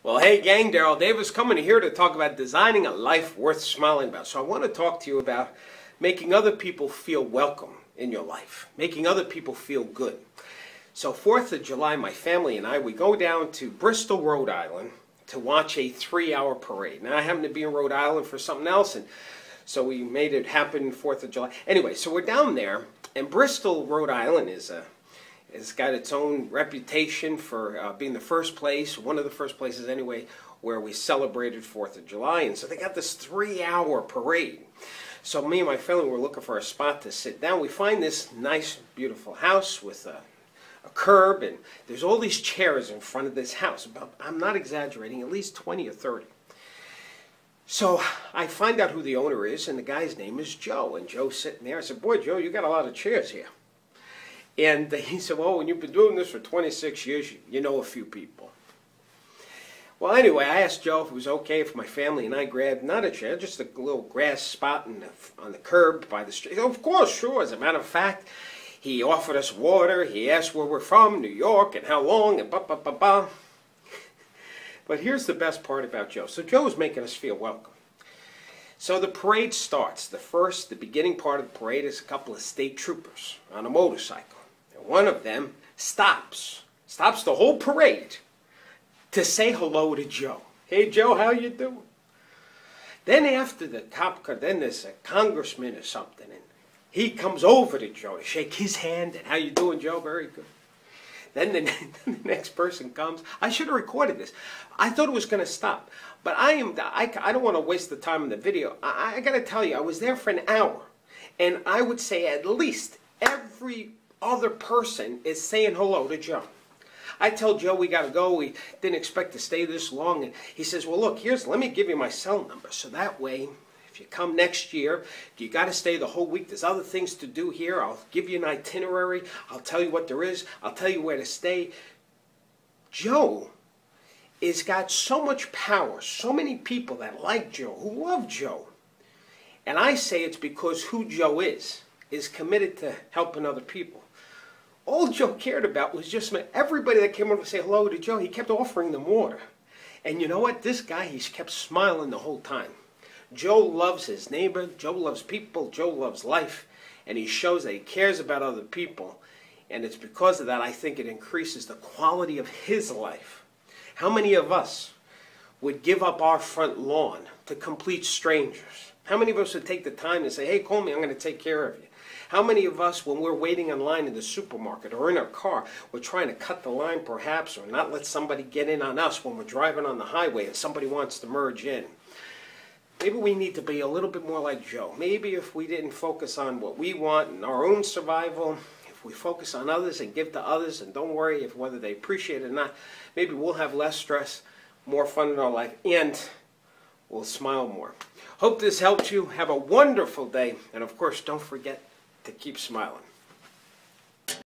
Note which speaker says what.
Speaker 1: Well, hey gang, Daryl Davis coming here to talk about designing a life worth smiling about. So I want to talk to you about making other people feel welcome in your life, making other people feel good. So 4th of July, my family and I, we go down to Bristol, Rhode Island to watch a 3-hour parade. Now I happen to be in Rhode Island for something else, and so we made it happen 4th of July. Anyway, so we're down there, and Bristol, Rhode Island it's got its own reputation for being the first place, one of the first places anyway, where we celebrated 4th of July. And so they got this 3-hour parade. So me and my family were looking for a spot to sit down. We find this nice, beautiful house with a curb, and there's all these chairs in front of this house. I'm not exaggerating, at least 20 or 30. So I find out who the owner is, and the guy's name is Joe. And Joe's sitting there. I said, "Boy, Joe, you got a lot of chairs here." And he said, "Well, when you've been doing this for 26 years, you know a few people." Well, anyway, I asked Joe if it was okay if my family and I grabbed, not a chair, just a little grass spot on the curb by the street. Of course, sure. As a matter of fact, he offered us water. He asked where we're from, New York, and how long, and ba-ba-ba-ba. But here's the best part about Joe. So Joe was making us feel welcome. So the parade starts. The beginning part of the parade is a couple of state troopers on a motorcycle. And one of them stops the whole parade to say hello to Joe. "Hey Joe, how you doing?" Then after the cop car, then there's a congressman or something, and he comes over to Joe to shake his hand, and "How you doing, Joe?" "Very good." Then the next person comes. I should have recorded this. I thought it was going to stop. But I don't want to waste the time in the video. I got to tell you, I was there for an hour. And I would say at least every other person is saying hello to Joe. I tell Joe we got to go. We didn't expect to stay this long. And he says, "Well, look, let me give you my cell number. So that way, if you come next year, you got to stay the whole week. There's other things to do here. I'll give you an itinerary. I'll tell you what there is. I'll tell you where to stay." Joe has got so much power, so many people that like Joe, who love Joe. And I say it's because who Joe is committed to helping other people. All Joe cared about was just everybody that came over to say hello to Joe, he kept offering them water. And you know what? This guy, he's kept smiling the whole time. Joe loves his neighbor, Joe loves people, Joe loves life, and he shows that he cares about other people. And it's because of that I think it increases the quality of his life. How many of us would give up our front lawn to complete strangers? How many of us would take the time to say, "Hey, call me, I'm going to take care of you"? How many of us, when we're waiting in line in the supermarket or in our car, we're trying to cut the line perhaps, or not let somebody get in on us when we're driving on the highway and somebody wants to merge in? Maybe we need to be a little bit more like Joe. Maybe if we didn't focus on what we want and our own survival, if we focus on others and give to others and don't worry if whether they appreciate it or not, maybe we'll have less stress, more fun in our life, and we'll smile more. Hope this helped you. Have a wonderful day, and of course, don't forget to keep smiling.